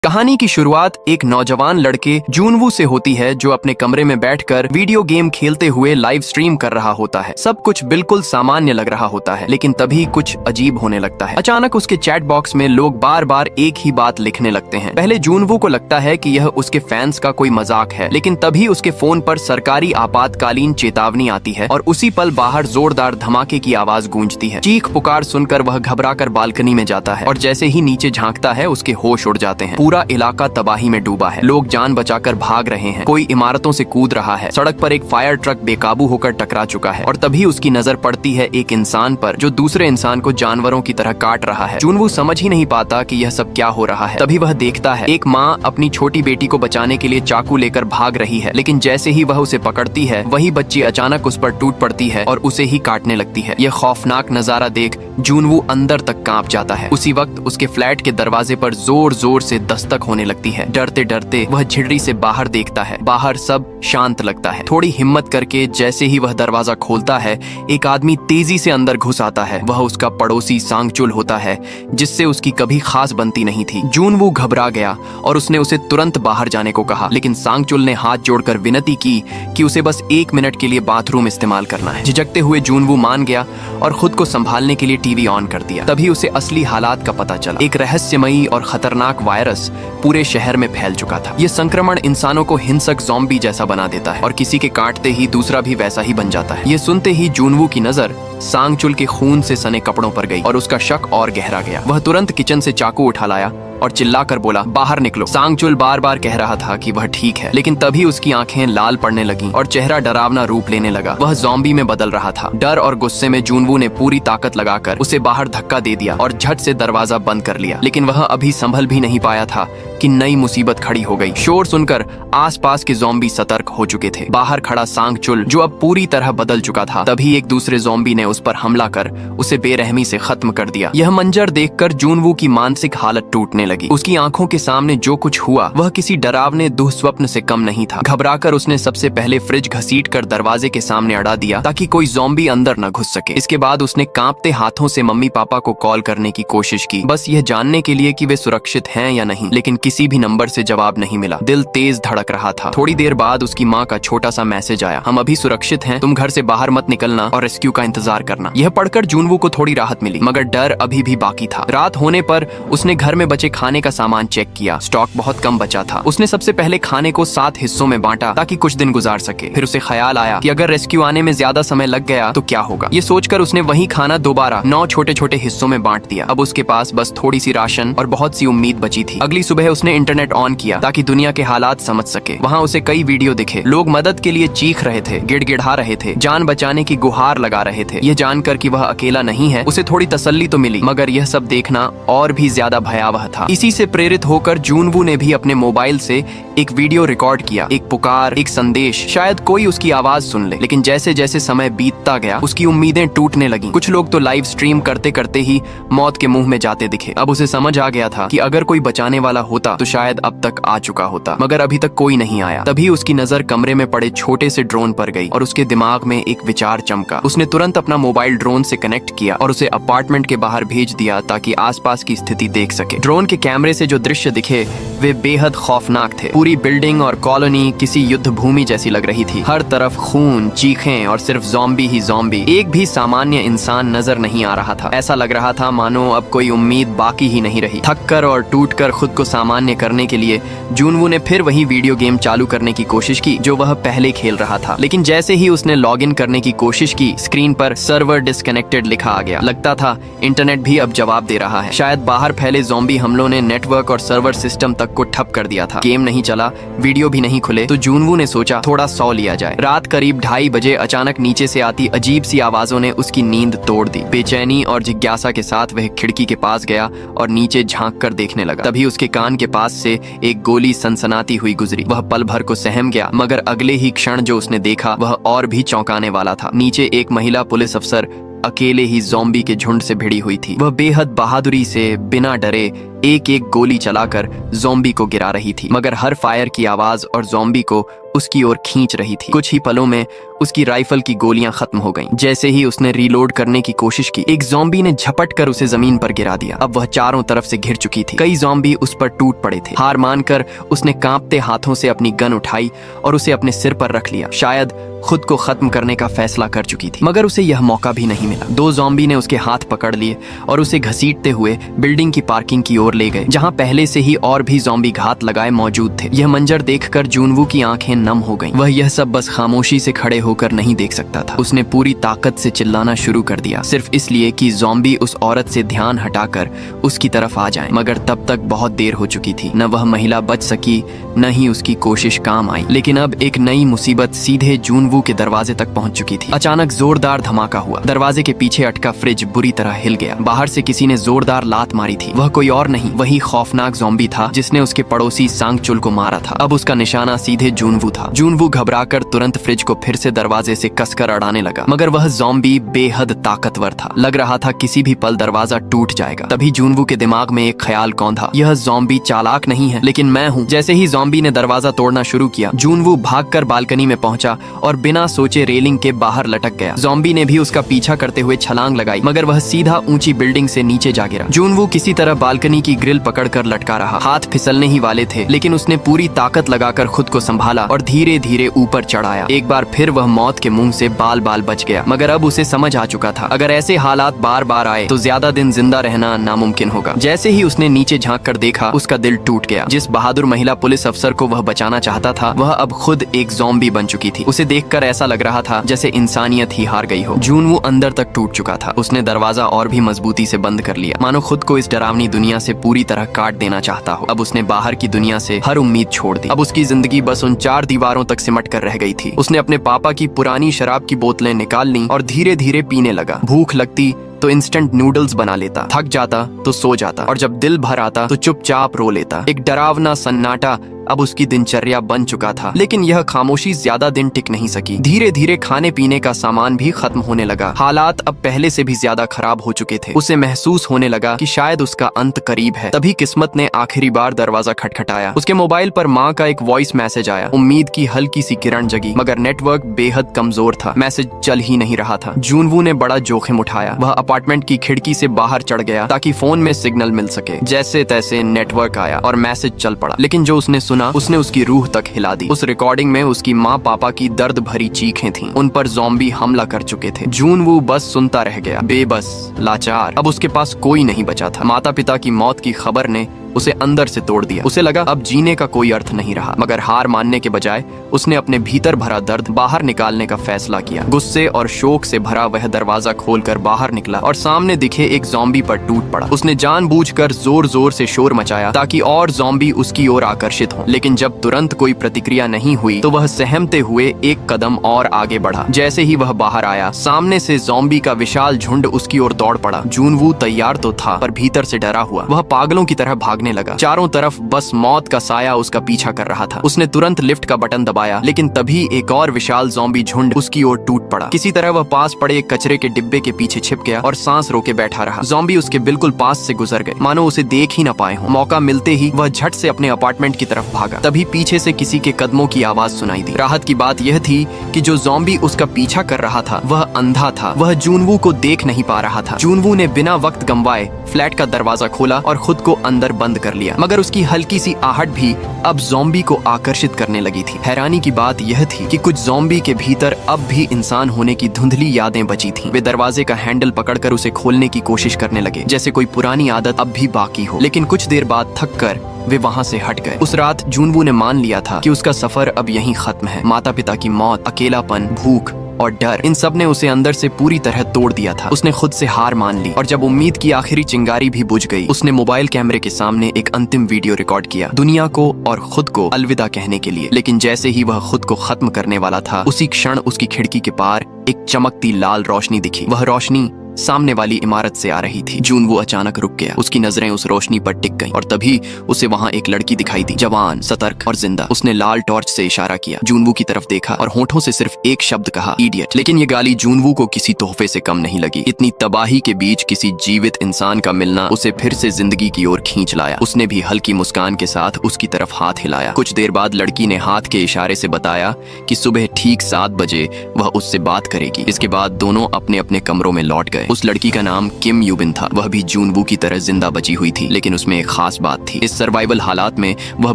कहानी की शुरुआत एक नौजवान लड़के जूनवू से होती है जो अपने कमरे में बैठकर वीडियो गेम खेलते हुए लाइव स्ट्रीम कर रहा होता है। सब कुछ बिल्कुल सामान्य लग रहा होता है, लेकिन तभी कुछ अजीब होने लगता है। अचानक उसके चैट बॉक्स में लोग बार बार एक ही बात लिखने लगते हैं। पहले जूनवू को लगता है कि यह उसके फैंस का कोई मजाक है, लेकिन तभी उसके फोन पर सरकारी आपातकालीन चेतावनी आती है और उसी पल बाहर जोरदार धमाके की आवाज गूंजती है। चीख पुकार सुनकर वह घबराकर बालकनी में जाता है और जैसे ही नीचे झांकता है उसके होश उड़ जाते हैं। पूरा इलाका तबाही में डूबा है। लोग जान बचाकर भाग रहे हैं, कोई इमारतों से कूद रहा है। सड़क पर एक फायर ट्रक बेकाबू होकर टकरा चुका है और तभी उसकी नजर पड़ती है एक इंसान पर जो दूसरे इंसान को जानवरों की तरह काट रहा है। जूनवू समझ ही नहीं पाता कि यह सब क्या हो रहा है। तभी वह देखता है एक माँ अपनी छोटी बेटी को बचाने के लिए चाकू लेकर भाग रही है, लेकिन जैसे ही वह उसे पकड़ती है वही बच्ची अचानक उस पर टूट पड़ती है और उसे ही काटने लगती है। यह खौफनाक नजारा देख जूनवू अंदर तक कांप जाता है। उसी वक्त उसके फ्लैट के दरवाजे पर जोर जोर से दस्तक होने लगती है। डरते डरते वह झिड़री से बाहर देखता है। बाहर सब शांत लगता है। थोड़ी हिम्मत करके जैसे ही वह दरवाजा खोलता है एक आदमी तेजी से अंदर घुस आता है। वह उसका पड़ोसी सांगचुल होता है, जिससे उसकी कभी खास बनती नहीं थी। जूनवू घबरा गया और उसने उसे तुरंत बाहर जाने को कहा, लेकिन सांगचुल ने हाथ जोड़कर विनती की कि उसे बस 1 मिनट के लिए बाथरूम इस्तेमाल करना है। झिझकते हुए जूनवू मान गया और खुद को संभालने के लिए टीवी ऑन कर दिया। तभी उसे असली हालात का पता चला। एक रहस्यमयी और खतरनाक वायरस पूरे शहर में फैल चुका था। यह संक्रमण इंसानों को हिंसक ज़ॉम्बी जैसा बना देता है और किसी के काटते ही दूसरा भी वैसा ही बन जाता है। यह सुनते ही जूनवू की नजर सांगचुल के खून से सने कपड़ों पर गई और उसका शक और गहरा गया। वह तुरंत किचन से चाकू उठा लाया और चिल्लाकर बोला, बाहर निकलो। सांगचुल बार बार कह रहा था कि वह ठीक है, लेकिन तभी उसकी आंखें लाल पड़ने लगीं और चेहरा डरावना रूप लेने लगा। वह ज़ॉम्बी में बदल रहा था। डर और गुस्से में जूनवू ने पूरी ताकत लगाकर उसे बाहर धक्का दे दिया और झट से दरवाजा बंद कर लिया। लेकिन वह अभी संभल भी नहीं पाया था कि नई मुसीबत खड़ी हो गई। शोर सुनकर आसपास के ज़ॉम्बी सतर्क हो चुके थे। बाहर खड़ा सांगचुल जो अब पूरी तरह बदल चुका था, तभी एक दूसरे ज़ॉम्बी ने उस पर हमला कर उसे बेरहमी से खत्म कर दिया। यह मंजर देखकर जूनवू की मानसिक हालत टूटने लगी। उसकी आंखों के सामने जो कुछ हुआ वह किसी डरावने दुःस्वप्न से कम नहीं था। घबराकर उसने सबसे पहले फ्रिज घसीटकर दरवाजे के सामने अड़ा दिया ताकि कोई ज़ॉम्बी अंदर न घुस सके। इसके बाद उसने कांपते हाथों से मम्मी पापा को कॉल करने की कोशिश की, बस यह जानने के लिए कि वे सुरक्षित हैं या नहीं, लेकिन किसी भी नंबर से जवाब नहीं मिला। दिल तेज धड़क रहा था। थोड़ी देर बाद उसकी माँ का छोटा सा मैसेज आया, हम अभी सुरक्षित हैं, तुम घर से बाहर मत निकलना और रेस्क्यू का इंतजार करना। यह पढ़कर जूनवू को थोड़ी राहत मिली, मगर डर अभी भी बाकी था। रात होने पर उसने घर में बचे खाने का सामान चेक किया। स्टॉक बहुत कम बचा था। उसने सबसे पहले खाने को 7 हिस्सों में बांटा ताकि कुछ दिन गुजार सके। फिर उसे ख्याल आया कि अगर रेस्क्यू आने में ज्यादा समय लग गया तो क्या होगा। ये सोचकर उसने वही खाना दोबारा 9 छोटे छोटे हिस्सों में बांट दिया। अब उसके पास बस थोड़ी सी राशन और बहुत सी उम्मीद बची थी। अगली सुबह उसने इंटरनेट ऑन किया ताकि दुनिया के हालात समझ सके। वहाँ उसे कई वीडियो दिखे। लोग मदद के लिए चीख रहे थे, गिड़गिड़ा रहे थे, जान बचाने की गुहार लगा रहे थे। यह जानकर कि वह अकेला नहीं है उसे थोड़ी तसल्ली तो मिली, मगर यह सब देखना और भी ज्यादा भयावह था। इसी से प्रेरित होकर जूनवू ने भी अपने मोबाइल से एक वीडियो रिकॉर्ड किया, एक पुकार, एक संदेश, शायद कोई उसकी आवाज सुन ले। लेकिन जैसे जैसे समय बीतता गया उसकी उम्मीदें टूटने लगीं। कुछ लोग तो लाइव स्ट्रीम करते करते ही मौत के मुंह में जाते दिखे। अब उसे समझ आ गया था कि अगर कोई बचाने वाला होता तो शायद अब तक आ चुका होता, मगर अभी तक कोई नहीं आया। तभी उसकी नजर कमरे में पड़े छोटे से ड्रोन पर गई और उसके दिमाग में एक विचार चमका। उसने तुरंत अपना मोबाइल ड्रोन से कनेक्ट किया और उसे अपार्टमेंट के बाहर भेज दिया ताकि आसपास की स्थिति देख सके। ड्रोन के कैमरे से जो दृश्य दिखे वे बेहद खौफनाक थे। पूरी बिल्डिंग और कॉलोनी किसी युद्ध भूमि जैसी लग रही थी। हर तरफ खून, चीखें और सिर्फ ज़ॉम्बी ही ज़ॉम्बी। एक भी सामान्य इंसान नजर नहीं आ रहा था। ऐसा लग रहा था मानो अब कोई उम्मीद बाकी ही नहीं रही। थककर और टूटकर खुद को सामान्य करने के लिए जूनवू ने फिर वही वीडियो गेम चालू करने की कोशिश की जो वह पहले खेल रहा था। लेकिन जैसे ही उसने लॉग इन करने की कोशिश की स्क्रीन पर सर्वर डिस्कनेक्टेड लिखा आ गया। लगता था इंटरनेट भी अब जवाब दे रहा है। शायद बाहर फैले ज़ॉम्बी हमलों ने नेटवर्क और सर्वर सिस्टम तक को ठप कर दिया था। गेम नहीं चला, वीडियो भी नहीं खुले, तो जूनवू ने सोचा थोड़ा सो लिया जाए। रात करीब 2:30 बजे अचानक नीचे से आती अजीब सी आवाजों ने उसकी नींद तोड़ दी। बेचैनी और जिज्ञासा के साथ वह खिड़की के पास गया और नीचे झांक कर देखने लगा। तभी उसके कान के पास से एक गोली सनसनाती हुई गुजरी। वह पल भर को सहम गया, मगर अगले ही क्षण जो उसने देखा वह और भी चौंकाने वाला था। नीचे एक महिला पुलिस अफसर अकेले ही ज़ॉम्बी के झुंड से भिड़ी हुई थी। वह बेहद बहादुरी से बिना डरे एक एक गोली चलाकर ज़ॉम्बी को गिरा रही थी, मगर हर फायर की आवाज और ज़ॉम्बी को उसकी ओर खींच रही थी। कुछ ही पलों में उसकी राइफल की गोलियां खत्म हो गईं। जैसे ही उसने रीलोड करने की कोशिश की, एक ज़ॉम्बी ने झपट कर उसे जमीन पर गिरा दिया। अब वह चारों तरफ से घिर चुकी थी। कई ज़ॉम्बी उस पर टूट पड़े थे। हार मानकर उसने कांपते हाथों से अपनी गन उठाई और उसे अपने सिर पर रख लिया। शायद खुद को खत्म करने का फैसला कर चुकी थी, मगर उसे यह मौका भी नहीं मिला। दो ज़ॉम्बी ने उसके हाथ पकड़ लिए और उसे घसीटते हुए बिल्डिंग की पार्किंग की ओर ले गए, जहां पहले से ही और भी ज़ॉम्बी घात लगाए मौजूद थे। यह मंजर देखकर जुनवू की आंखें नम हो गईं। वह यह सब बस खामोशी से खड़े होकर नहीं देख सकता था। उसने पूरी ताकत से चिल्लाना शुरू कर दिया, सिर्फ इसलिए कि ज़ॉम्बी उस औरत से ध्यान हटाकर उसकी तरफ आ जाएं। मगर तब तक बहुत देर हो चुकी थी। न वह महिला बच सकी, न ही उसकी कोशिश काम आई। लेकिन अब एक नई मुसीबत सीधे जुनवू के दरवाजे तक पहुंच चुकी थी। अचानक जोरदार धमाका हुआ। दरवाजे के पीछे अटका फ्रिज बुरी तरह हिल गया। बाहर से किसी ने जोरदार लात मारी थी। वह कोई और नहीं, वही खौफनाक ज़ॉम्बी था जिसने उसके पड़ोसी सांगचुल को मारा था। अब उसका निशाना सीधे जुनवू था। जुनवू घबराकर तुरंत फ्रिज को फिर से दरवाजे से कसकर अड़ाने लगा, मगर वह ज़ॉम्बी बेहद ताकतवर था। लग रहा था किसी भी पल दरवाजा टूट जाएगा। तभी जुनवू के दिमाग में एक ख्याल कौंधा, यह ज़ॉम्बी चालाक नहीं है, लेकिन मैं हूँ। जैसे ही ज़ॉम्बी ने दरवाजा तोड़ना शुरू किया, जुनवू भागकर बालकनी में पहुंचा और बिना सोचे रेलिंग के बाहर लटक गया। ज़ॉम्बी ने भी उसका पीछा करते हुए छलांग लगाई, मगर वह सीधा ऊंची बिल्डिंग से नीचे जा गिरा। जुनवू किसी तरह बालकनी की ग्रिल पकड़कर लटका रहा। हाथ फिसलने ही वाले थे, लेकिन उसने पूरी ताकत लगाकर खुद को संभाला और धीरे धीरे ऊपर चढ़ाया। एक बार फिर वह मौत के मुंह से बाल बाल बच गया, मगर अब उसे समझ आ चुका था, अगर ऐसे हालात बार बार आए तो ज्यादा दिन जिंदा रहना नामुमकिन होगा। जैसे ही उसने नीचे झांक कर देखा, उसका दिल टूट गया। जिस बहादुर महिला पुलिस अफसर को वह बचाना चाहता था, वह अब खुद एक ज़ॉम्बी बन चुकी थी। उसे देखकर ऐसा लग रहा था जैसे इंसानियत ही हार गई हो। जुनवू अंदर तक टूट चुका था। उसने दरवाजा और भी मजबूती से बंद कर लिया, मानो खुद को इस डरावनी दुनिया से पूरी तरह काट देना चाहता हो। अब उसने बाहर की दुनिया से हर उम्मीद छोड़ दी। अब उसकी जिंदगी बस उन 4 दीवारों तक सिमट कर रह गई थी। उसने अपने पापा की पुरानी शराब की बोतलें निकाल ली और धीरे धीरे पीने लगा। भूख लगती तो इंस्टेंट नूडल्स बना लेता, थक जाता तो सो जाता, और जब दिल भर आता तो चुपचाप रो लेता। एक डरावना सन्नाटा अब उसकी दिनचर्या बन चुका था। लेकिन यह खामोशी ज्यादा दिन टिक नहीं सकी। धीरे धीरे खाने पीने का सामान भी खत्म होने लगा। हालात अब पहले से भी ज्यादा खराब हो चुके थे। उसे महसूस होने लगा कि शायद उसका अंत करीब है। तभी किस्मत ने आखिरी बार दरवाजा खटखटाया। उसके मोबाइल पर माँ का एक वॉइस मैसेज आया। उम्मीद की हल्की सी किरण जगी, मगर नेटवर्क बेहद कमजोर था। मैसेज चल ही नहीं रहा था। जुनवू ने बड़ा जोखिम उठाया। वह अपार्टमेंट की खिड़की से बाहर चढ़ गया ताकि फोन में सिग्नल मिल सके। जैसे तैसे नेटवर्क आया और मैसेज चल पड़ा, लेकिन जो उसने सुना उसने उसकी रूह तक हिला दी। उस रिकॉर्डिंग में उसकी माँ पापा की दर्द भरी चीखें थीं। उन पर ज़ॉम्बी हमला कर चुके थे। जुनवू बस सुनता रह गया, बेबस, लाचार। अब उसके पास कोई नहीं बचा था। माता पिता की मौत की खबर ने उसे अंदर से तोड़ दिया। उसे लगा अब जीने का कोई अर्थ नहीं रहा, मगर हार मानने के बजाय उसने अपने भीतर भरा दर्द बाहर निकालने का फैसला किया। गुस्से और शोक से भरा वह दरवाजा खोलकर बाहर निकला और सामने दिखे एक ज़ॉम्बी पर टूट पड़ा। उसने जानबूझकर जोर जोर से शोर मचाया ताकि और ज़ॉम्बी उसकी ओर आकर्षित हों। लेकिन जब तुरंत कोई प्रतिक्रिया नहीं हुई तो वह सहमते हुए एक कदम और आगे बढ़ा। जैसे ही वह बाहर आया, सामने से ज़ॉम्बी का विशाल झुंड उसकी ओर दौड़ पड़ा। जुनवू तैयार तो था, पर भीतर से डरा हुआ। वह पागलों की तरह भागने लगा। चारों तरफ बस मौत का साया उसका पीछा कर रहा था। उसने तुरंत लिफ्ट का बटन दबाया, लेकिन तभी एक और विशाल ज़ॉम्बी झुंड उसकी ओर टूट पड़ा। किसी तरह वह पास पड़े एक कचरे के डिब्बे के पीछे छिप गया और सांस रोके बैठा रहा। ज़ॉम्बी उसके बिल्कुल पास से गुजर गए, मानो उसे देख ही न पाए हों। मौका मिलते ही वह झट से अपने अपार्टमेंट की तरफ भागा। तभी पीछे से किसी के कदमों की आवाज सुनाई दी। राहत की बात यह थी कि जो ज़ॉम्बी उसका पीछा कर रहा था वह अंधा था। वह जुनवू को देख नहीं पा रहा था। जुनवू ने बिना वक्त गंवाए फ्लैट का दरवाजा खोला और खुद को अंदर बंद कर लिया, मगर उसकी हल्की सी आहट भी अब ज़ॉम्बी को आकर्षित करने लगी थी। हैरानी की बात यह थी कि कुछ ज़ॉम्बी के भीतर अब भी इंसान होने की धुंधली यादें बची थीं। वे दरवाजे का हैंडल पकड़कर उसे खोलने की कोशिश करने लगे, जैसे कोई पुरानी आदत अब भी बाकी हो। लेकिन कुछ देर बाद थक कर वे वहाँ से हट गए। उस रात जुनवू ने मान लिया था कि उसका सफर अब यहीं खत्म है। माता पिता की मौत, अकेलापन, भूख और डर, इन सब ने उसे अंदर से पूरी तरह तोड़ दिया था। उसने खुद से हार मान ली और जब उम्मीद की आखिरी चिंगारी भी बुझ गई, उसने मोबाइल कैमरे के सामने एक अंतिम वीडियो रिकॉर्ड किया, दुनिया को और खुद को अलविदा कहने के लिए। लेकिन जैसे ही वह खुद को खत्म करने वाला था, उसी क्षण उसकी खिड़की के पार एक चमकती लाल रोशनी दिखी। वह रोशनी सामने वाली इमारत से आ रही थी। जूनवू अचानक रुक गया। उसकी नजरें उस रोशनी पर टिक गईं और तभी उसे वहाँ एक लड़की दिखाई दी, जवान, सतर्क और जिंदा। उसने लाल टॉर्च से इशारा किया, जूनवू की तरफ देखा और होठों से सिर्फ एक शब्द कहा, इडियट। लेकिन ये गाली जूनवू को किसी तोहफे से कम नहीं लगी। इतनी तबाही के बीच किसी जीवित इंसान का मिलना उसे फिर से जिंदगी की ओर खींच लाया। उसने भी हल्की मुस्कान के साथ उसकी तरफ हाथ हिलाया। कुछ देर बाद लड़की ने हाथ के इशारे से बताया कि सुबह ठीक 7 बजे वह उससे बात करेगी। इसके बाद दोनों अपने अपने कमरों में लौट गए। उस लड़की का नाम किम यूबिन था। वह भी जूनवू की तरह जिंदा बची हुई थी, लेकिन उसमें एक खास बात थी। इस सर्वाइवल हालात में वह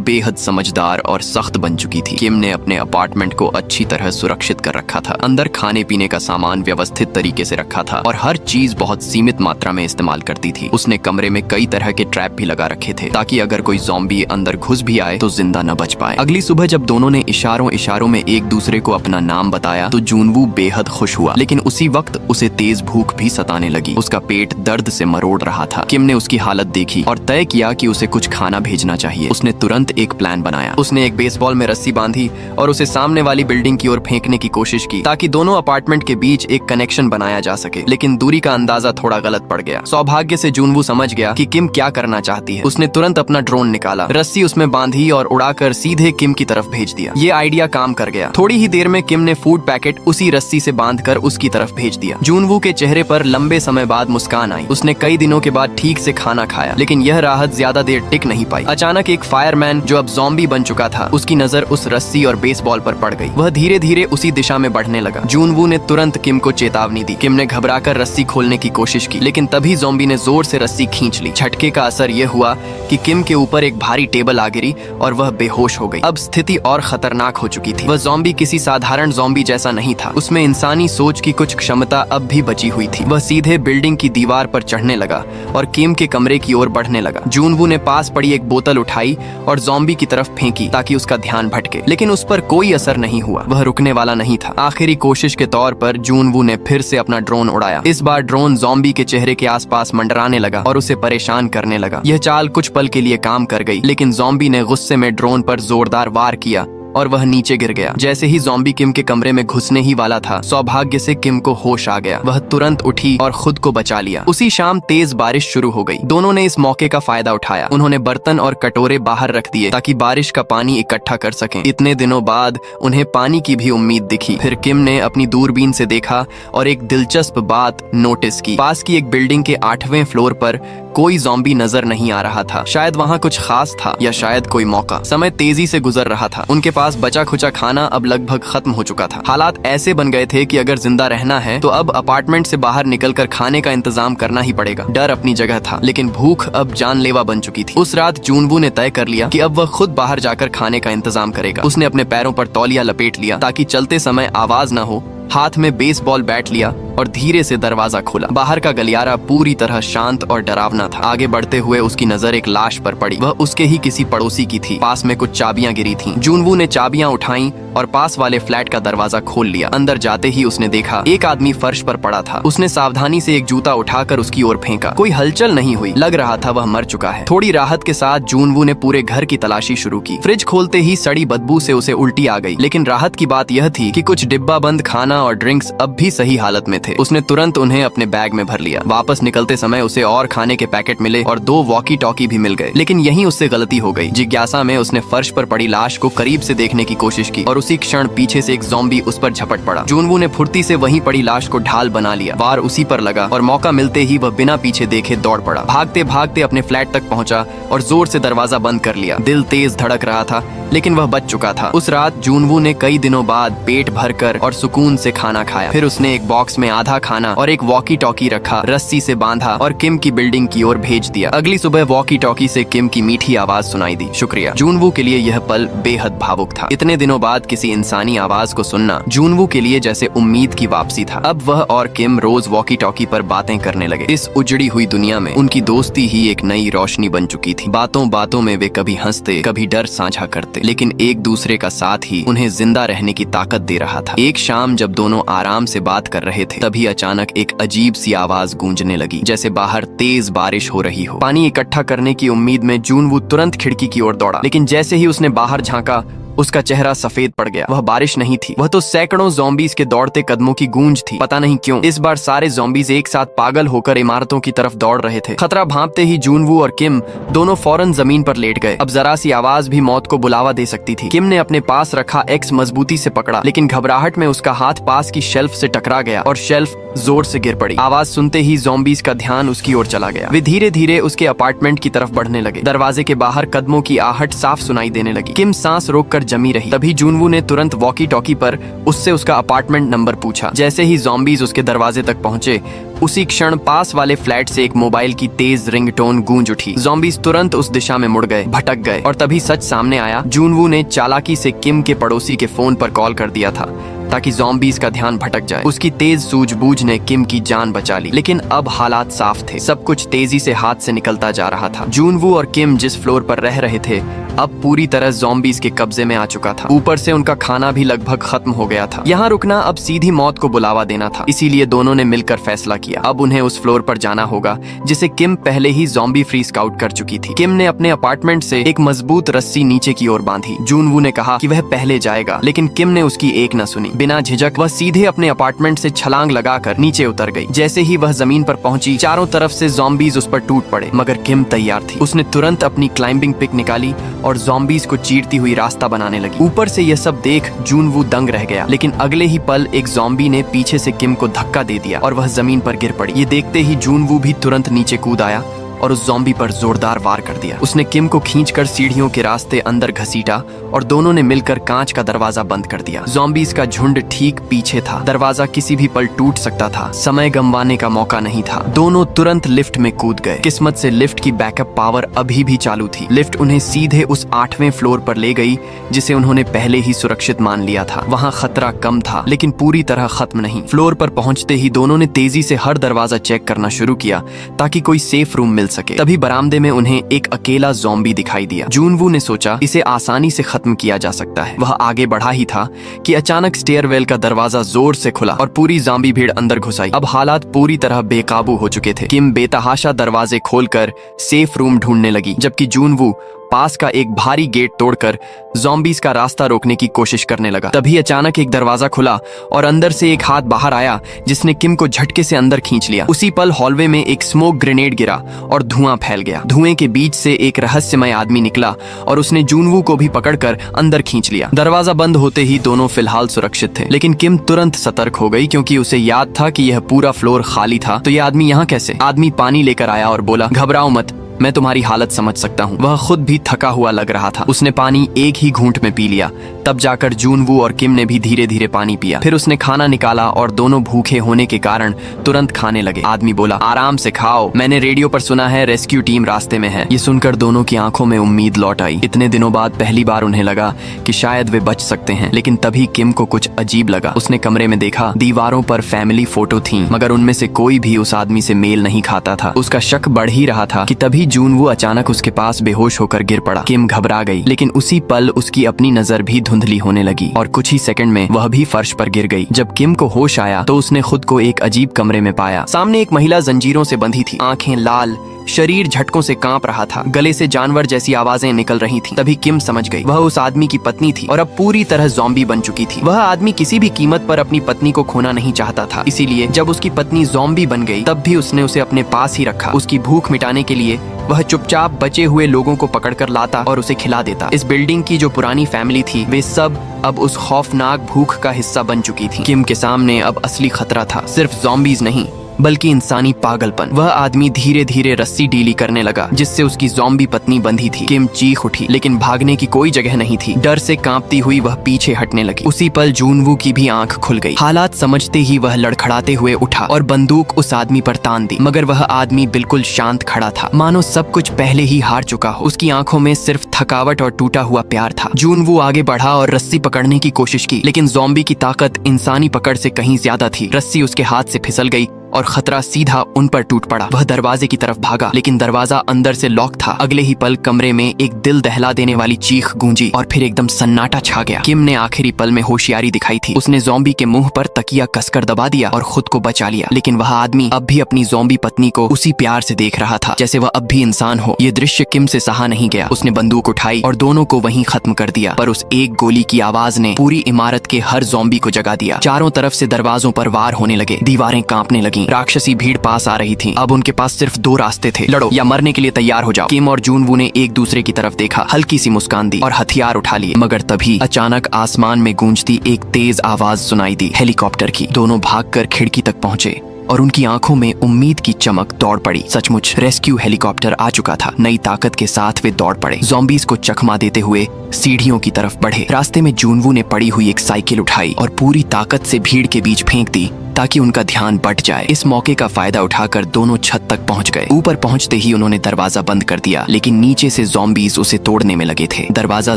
बेहद समझदार और सख्त बन चुकी थी। किम ने अपने अपार्टमेंट को अच्छी तरह सुरक्षित कर रखा था। अंदर खाने पीने का सामान व्यवस्थित तरीके से रखा था और हर चीज बहुत सीमित मात्रा में इस्तेमाल करती थी। उसने कमरे में कई तरह के ट्रैप भी लगा रखे थे ताकि अगर कोई ज़ॉम्बी अंदर घुस भी आए तो जिंदा न बच पाए। अगली सुबह जब दोनों ने इशारों में एक दूसरे को अपना नाम बताया तो जूनवू बेहद खुश हुआ, लेकिन उसी वक्त उसे तेज भूख भी सताने लगी। उसका पेट दर्द से मरोड़ रहा था। किम ने उसकी हालत देखी और तय किया कि उसे कुछ खाना भेजना चाहिए। उसने तुरंत एक प्लान बनाया। उसने एक बेसबॉल में रस्सी बांधी और उसे सामने वाली बिल्डिंग की ओर फेंकने की कोशिश की ताकि दोनों अपार्टमेंट के बीच एक कनेक्शन बनाया जा सके, लेकिन दूरी का अंदाजा थोड़ा गलत पड़ गया। सौभाग्य से जूनवू समझ गया कि किम क्या करना चाहती है। उसने तुरंत अपना ड्रोन निकाला, रस्सी उसमें बांधी और उड़ाकर सीधे किम की तरफ भेज दिया। ये आइडिया काम कर गया। थोड़ी ही देर में किम ने फूड पैकेट उसी रस्सी से बांधकर उसकी तरफ भेज दिया। जूनवू के चेहरे पर लंबे समय बाद मुस्कान आई। उसने कई दिनों के बाद ठीक से खाना खाया, लेकिन यह राहत ज्यादा देर टिक नहीं पाई। अचानक एक फायरमैन जो अब ज़ॉम्बी बन चुका था, उसकी नजर उस रस्सी और बेसबॉल पर पड़ गई। वह धीरे धीरे उसी दिशा में बढ़ने लगा। जूनवू ने तुरंत किम को चेतावनी दी। किम ने घबराकर रस्सी खोलने की कोशिश की, लेकिन तभी ज़ॉम्बी ने जोर से रस्सी खींच ली। झटके का असर यह हुआ कि किम के ऊपर एक भारी टेबल आ गिरी और वह बेहोश हो गई। अब स्थिति और खतरनाक हो चुकी थी। वह ज़ॉम्बी किसी साधारण ज़ॉम्बी जैसा नहीं था। उसमें इंसानी सोच की कुछ क्षमता अब भी बची हुई थी। वह सीधे बिल्डिंग की दीवार पर चढ़ने लगा और किम के कमरे की ओर बढ़ने लगा। जूनवू ने पास पड़ी एक बोतल उठाई और ज़ॉम्बी की तरफ फेंकी ताकि उसका ध्यान भटके, लेकिन उस पर कोई असर नहीं हुआ। वह रुकने वाला नहीं था। आखिरी कोशिश के तौर पर जूनवू ने फिर से अपना ड्रोन उड़ाया। इस बार ड्रोन ज़ॉम्बी के चेहरे के आसपास मंडराने लगा और उसे परेशान करने लगा। यह चाल कुछ पल के लिए काम कर गई, लेकिन ज़ॉम्बी ने गुस्से में ड्रोन पर जोरदार वार किया और वह नीचे गिर गया। जैसे ही ज़ॉम्बी किम के कमरे में घुसने ही वाला था, सौभाग्य से किम को होश आ गया। वह तुरंत उठी और खुद को बचा लिया। उसी शाम तेज बारिश शुरू हो गई। दोनों ने इस मौके का फायदा उठाया। उन्होंने बर्तन और कटोरे बाहर रख दिए ताकि बारिश का पानी इकट्ठा कर सकें। इतने दिनों बाद उन्हें पानी की भी उम्मीद दिखी। फिर किम ने अपनी दूरबीन से देखा और एक दिलचस्प बात नोटिस की। पास की एक बिल्डिंग के 8वें फ्लोर पर कोई ज़ॉम्बी नजर नहीं आ रहा था। शायद वहाँ कुछ खास था या शायद कोई मौका। समय तेजी से गुजर रहा था। उनके पास बचा खुचा खाना अब लगभग खत्म हो चुका था। हालात ऐसे बन गए थे कि अगर जिंदा रहना है तो अब अपार्टमेंट से बाहर निकलकर खाने का इंतजाम करना ही पड़ेगा। डर अपनी जगह था, लेकिन भूख अब जानलेवा बन चुकी थी। उस रात जूनवू ने तय कर लिया कि अब वह खुद बाहर जाकर खाने का इंतजाम करेगा। उसने अपने पैरों पर तौलिया लपेट लिया ताकि चलते समय आवाज न हो। हाथ में बेसबॉल बैट लिया और धीरे से दरवाजा खोला। बाहर का गलियारा पूरी तरह शांत और डरावना था। आगे बढ़ते हुए उसकी नजर एक लाश पर पड़ी। वह उसके ही किसी पड़ोसी की थी। पास में कुछ चाबियां गिरी थीं। जूनवू ने चाबियां उठाई और पास वाले फ्लैट का दरवाजा खोल लिया। अंदर जाते ही उसने देखा एक आदमी फर्श पर पड़ा था। उसने सावधानी से एक जूता उठाकर उसकी ओर फेंका। कोई हलचल नहीं हुई। लग रहा था वह मर चुका है। थोड़ी राहत के साथ जूनवू ने पूरे घर की तलाशी शुरू की। फ्रिज खोलते ही सड़ी बदबू से उसे उल्टी आ गई, लेकिन राहत की बात यह थी कि कुछ डिब्बा बंद खाना और ड्रिंक्स अब भी सही हालत में थे। उसने तुरंत उन्हें अपने बैग में भर लिया। वापस निकलते समय उसे और खाने के पैकेट मिले और 2 वॉकी टॉकी भी मिल गए, लेकिन यहीं उससे गलती हो गई। जिज्ञासा में उसने फर्श पर पड़ी लाश को करीब से देखने की कोशिश की और उसी क्षण पीछे से एक ज़ॉम्बी उस पर झपट पड़ा। जूनवू ने फुर्ती से वहीं पड़ी लाश को ढाल बना लिया। वार उसी पर लगा और मौका मिलते ही वह बिना पीछे देखे दौड़ पड़ा। भागते भागते अपने फ्लैट तक पहुंचा और जोर से दरवाजा बंद कर लिया। दिल तेज धड़क रहा था, लेकिन वह बच चुका था। उस रात जूनवू ने कई दिनों बाद पेट भरकर और सुकून से खाना खाया। फिर उसने एक बॉक्स में आधा खाना और एक वॉकी टॉकी रखा, रस्सी से बांधा और किम की बिल्डिंग की ओर भेज दिया। अगली सुबह वॉकी टॉकी से किम की मीठी आवाज सुनाई दी। शुक्रिया। जूनवू के लिए यह पल बेहद भावुक था। इतने दिनों बाद किसी इंसानी आवाज को सुनना जूनवू के लिए जैसे उम्मीद की वापसी था। अब वह और किम रोज वॉकी टॉकी पर बातें करने लगे। इस उजड़ी हुई दुनिया में उनकी दोस्ती ही एक नई रोशनी बन चुकी थी। बातों बातों में वे कभी हंसते, कभी डर साझा करते, लेकिन एक दूसरे का साथ ही उन्हें जिंदा रहने की ताकत दे रहा था। एक शाम जब दोनों आराम से बात कर रहे थे, तभी अचानक एक अजीब सी आवाज गूंजने लगी, जैसे बाहर तेज बारिश हो रही हो। पानी इकट्ठा करने की उम्मीद में जूनवू तुरंत खिड़की की ओर दौड़ा, लेकिन जैसे ही उसने बाहर झांका, उसका चेहरा सफेद पड़ गया। वह बारिश नहीं थी, वह तो सैकड़ों ज़ॉम्बीज के दौड़ते कदमों की गूंज थी। पता नहीं क्यों इस बार सारे ज़ॉम्बीज एक साथ पागल होकर इमारतों की तरफ दौड़ रहे थे। खतरा भांपते ही जूनवू और किम दोनों फौरन जमीन पर लेट गए। अब जरा सी आवाज भी मौत को बुलावा दे सकती थी। किम ने अपने पास रखा एक्स मजबूती से पकड़ा, लेकिन घबराहट में उसका हाथ पास की शेल्फ से टकरा गया और शेल्फ जोर से गिर पड़ी। आवाज सुनते ही ज़ॉम्बीज का ध्यान उसकी ओर चला गया। वे धीरे धीरे उसके अपार्टमेंट की तरफ बढ़ने लगे। दरवाजे के बाहर कदमों की आहट साफ सुनाई देने लगी। किम सांस रोककर जमी रही। तभी जूनवू ने तुरंत वॉकी टॉकी पर उससे उसका अपार्टमेंट नंबर पूछा। जैसे ही ज़ॉम्बीज उसके दरवाजे तक पहुंचे, उसी क्षण पास वाले फ्लैट से एक मोबाइल की तेज रिंगटोन गूंज उठी। ज़ॉम्बीज तुरंत उस दिशा में मुड़ गए, भटक गए और तभी सच सामने आया। जूनवू ने चालाकी से किम के पड़ोसी के फोन पर कॉल कर दिया था ताकि ज़ॉम्बीज का ध्यान भटक जाए। उसकी तेज सूझबूझ ने किम की जान बचा ली, लेकिन अब हालात साफ थे। सब कुछ तेजी से हाथ से निकलता जा रहा था। जूनवू और किम जिस फ्लोर पर रह रहे थे अब पूरी तरह ज़ॉम्बीज के कब्जे में आ चुका था। ऊपर से उनका खाना भी लगभग खत्म हो गया था। यहाँ रुकना अब सीधी मौत को बुलावा देना था। इसीलिए दोनों ने मिलकर फैसला किया, अब उन्हें उस फ्लोर पर जाना होगा जिसे किम पहले ही ज़ॉम्बी फ्री स्काउट कर चुकी थी। किम ने अपने अपार्टमेंट से एक मजबूत रस्सी नीचे की ओर बांधी। जूनवू ने कहा कि वह पहले जाएगा, लेकिन किम ने उसकी एक न सुनी। बिना झिझक वह सीधे अपने अपार्टमेंट से छलांग लगाकर नीचे उतर गई। जैसे ही वह जमीन पर पहुंची, चारों तरफ से ज़ॉम्बीज उस पर टूट पड़े, मगर किम तैयार थी। उसने तुरंत अपनी क्लाइंबिंग पिक निकाली और ज़ॉम्बीज को चीरती हुई रास्ता बनाने लगी। ऊपर से यह सब देख जूनवू दंग रह गया, लेकिन अगले ही पल एक ज़ॉम्बी ने पीछे से किम को धक्का दे दिया और वह जमीन पर गिर पड़ी। ये देखते ही जूनवू भी तुरंत नीचे कूद आया और उस ज़ॉम्बी पर जोरदार वार कर दिया। उसने किम को खींचकर सीढ़ियों के रास्ते अंदर घसीटा और दोनों ने मिलकर कांच का दरवाजा बंद कर दिया। ज़ॉम्बीज का झुंड ठीक पीछे था। दरवाजा किसी भी पल टूट सकता था। समय गंवाने का मौका नहीं था। दोनों तुरंत लिफ्ट में कूद गए। किस्मत से लिफ्ट की बैकअप पावर अभी भी चालू थी। लिफ्ट उन्हें सीधे उस 8वें फ्लोर पर ले गई जिसे उन्होंने पहले ही सुरक्षित मान लिया था। वहाँ खतरा कम था, लेकिन पूरी तरह खत्म नहीं। फ्लोर पर पहुंचते ही दोनों ने तेजी से हर दरवाजा चेक करना शुरू किया ताकि कोई सेफ रूम मिल सके। तभी बरामदे में उन्हें एक अकेला ज़ॉम्बी दिखाई दिया। जूनवू ने सोचा इसे आसानी से खत्म किया जा सकता है। वह आगे बढ़ा ही था कि अचानक स्टेयरवेल का दरवाजा जोर से खुला और पूरी ज़ॉम्बी भीड़ अंदर घुस आई। अब हालात पूरी तरह बेकाबू हो चुके थे। किम बेतहाशा दरवाजे खोलकर सेफ रूम ढूंढने लगी, जबकि जूनवू पास का एक भारी गेट तोड़कर ज़ॉम्बीज का रास्ता रोकने की कोशिश करने लगा। तभी अचानक एक दरवाजा खुला और अंदर से एक हाथ बाहर आया जिसने किम को झटके से अंदर खींच लिया। उसी पल हॉलवे में एक स्मोक ग्रेनेड गिरा और धुआं फैल गया। धुएं के बीच से एक रहस्यमय आदमी निकला और उसने जूनवू को भी पकड़कर अंदर खींच लिया। दरवाजा बंद होते ही दोनों फिलहाल सुरक्षित थे, लेकिन किम तुरंत सतर्क हो गई क्योंकि उसे याद था कि यह पूरा फ्लोर खाली था। तो यह आदमी यहाँ कैसे? आदमी पानी लेकर आया और बोला, घबराओ मत, मैं तुम्हारी हालत समझ सकता हूँ। वह खुद भी थका हुआ लग रहा था। उसने पानी एक ही घूंट में पी लिया। तब जाकर जूनवू और किम ने भी धीरे धीरे पानी पिया। फिर उसने खाना निकाला और दोनों भूखे होने के कारण तुरंत खाने लगे। आदमी बोला, आराम से खाओ, मैंने रेडियो पर सुना है रेस्क्यू टीम रास्ते में है। ये सुनकर दोनों की आंखों में उम्मीद लौट आई। इतने दिनों बाद पहली बार उन्हें लगा कि शायद वे बच सकते हैं। लेकिन तभी किम को कुछ अजीब लगा। उसने कमरे में देखा दीवारों पर फैमिली फोटो थी, मगर उनमें से कोई भी उस आदमी से मेल नहीं खाता था। उसका शक बढ़ ही रहा था कि तभी जूनवू अचानक उसके पास बेहोश होकर गिर पड़ा। किम घबरा गई, लेकिन उसी पल उसकी अपनी नजर भी धुंधली होने लगी और कुछ ही सेकंड में वह भी फर्श पर गिर गई। जब किम को होश आया तो उसने खुद को एक अजीब कमरे में पाया। सामने एक महिला जंजीरों से बंधी थी, आंखें लाल, शरीर झटकों से कांप रहा था, गले से जानवर जैसी आवाजें निकल रही थीं। तभी किम समझ गई, वह उस आदमी की पत्नी थी और अब पूरी तरह ज़ॉम्बी बन चुकी थी। वह आदमी किसी भी कीमत पर अपनी पत्नी को खोना नहीं चाहता था, इसीलिए जब उसकी पत्नी ज़ॉम्बी बन गई तब भी उसने उसे अपने पास ही रखा। उसकी भूख मिटाने के लिए वह चुपचाप बचे हुए लोगों को पकड़कर लाता और उसे खिला देता। इस बिल्डिंग की जो पुरानी फैमिली थी वे सब अब उस खौफनाक भूख का हिस्सा बन चुकी थी। किम के सामने अब असली खतरा था, सिर्फ ज़ॉम्बीज नहीं बल्कि इंसानी पागलपन। वह आदमी धीरे धीरे रस्सी ढीली करने लगा जिससे उसकी ज़ॉम्बी पत्नी बंधी थी। किम चीख उठी, लेकिन भागने की कोई जगह नहीं थी। डर से कांपती हुई वह पीछे हटने लगी। उसी पल जूनवू की भी आंख खुल गई। हालात समझते ही वह लड़खड़ाते हुए उठा और बंदूक उस आदमी पर तान दी, मगर वह आदमी बिल्कुल शांत खड़ा था, मानो सब कुछ पहले ही हार चुका हो। उसकी आंखों में सिर्फ थकावट और टूटा हुआ प्यार था। जूनवू आगे बढ़ा और रस्सी पकड़ने की कोशिश की, लेकिन ज़ॉम्बी की ताकत इंसानी पकड़ से कहीं ज्यादा थी। रस्सी उसके हाथ से फिसल गई और खतरा सीधा उन पर टूट पड़ा। वह दरवाजे की तरफ भागा, लेकिन दरवाजा अंदर से लॉक था। अगले ही पल कमरे में एक दिल दहला देने वाली चीख गूंजी और फिर एकदम सन्नाटा छा गया। किम ने आखिरी पल में होशियारी दिखाई थी। उसने ज़ॉम्बी के मुंह पर तकिया कसकर दबा दिया और खुद को बचा लिया। लेकिन वह आदमी अब भी अपनी ज़ॉम्बी पत्नी को उसी प्यार से देख रहा था जैसे वह अब भी इंसान हो। ये दृश्य किम से सहा नहीं गया। उसने बंदूक उठाई और दोनों को वहीं खत्म कर दिया। पर उस एक गोली की आवाज ने पूरी इमारत के हर ज़ॉम्बी को जगा दिया। चारों तरफ से दरवाजों पर वार होने लगे, दीवारें कांपने लगीं, राक्षसी भीड़ पास आ रही थी। अब उनके पास सिर्फ दो रास्ते थे, लड़ो या मरने के लिए तैयार हो जाओ। किम और जूनवू ने एक दूसरे की तरफ देखा, हल्की सी मुस्कान दी और हथियार उठा लिए। मगर तभी अचानक आसमान में गूंजती एक तेज आवाज सुनाई दी, हेलीकॉप्टर की। दोनों भागकर खिड़की तक पहुंचे और उनकी आंखों में उम्मीद की चमक दौड़ पड़ी। सचमुच रेस्क्यू हेलीकॉप्टर आ चुका था। नई ताकत के साथ वे दौड़ पड़े, ज़ॉम्बीज को चकमा देते हुए सीढ़ियों की तरफ बढ़े। रास्ते में जूनवू ने पड़ी हुई एक साइकिल उठाई और पूरी ताकत से भीड़ के बीच फेंक दी ताकि उनका ध्यान बट जाए। इस मौके का फायदा उठाकर दोनों छत तक पहुंच गए। ऊपर पहुंचते ही उन्होंने दरवाजा बंद कर दिया, लेकिन नीचे से ज़ॉम्बीज उसे तोड़ने में लगे थे। दरवाजा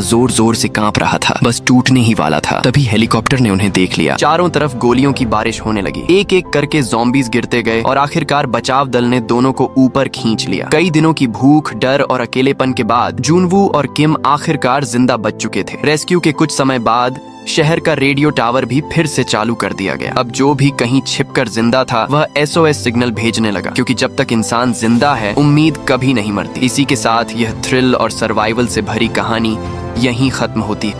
जोर जोर से कांप रहा था, बस टूटने ही वाला था। तभी हेलीकॉप्टर ने उन्हें देख लिया। चारों तरफ गोलियों की बारिश होने लगी। एक एक करके ज़ॉम्बीज गिरते गए और आखिरकार बचाव दल ने दोनों को ऊपर खींच लिया। कई दिनों की भूख, डर और अकेलेपन के बाद जूनवू और किम आखिरकार जिंदा बच चुके थे। रेस्क्यू के कुछ समय बाद शहर का रेडियो टावर भी फिर से चालू कर दिया गया। अब जो भी कहीं छिपकर जिंदा था वह SOS सिग्नल भेजने लगा, क्योंकि जब तक इंसान जिंदा है उम्मीद कभी नहीं मरती। इसी के साथ यह थ्रिल और सर्वाइवल से भरी कहानी यहीं खत्म होती है।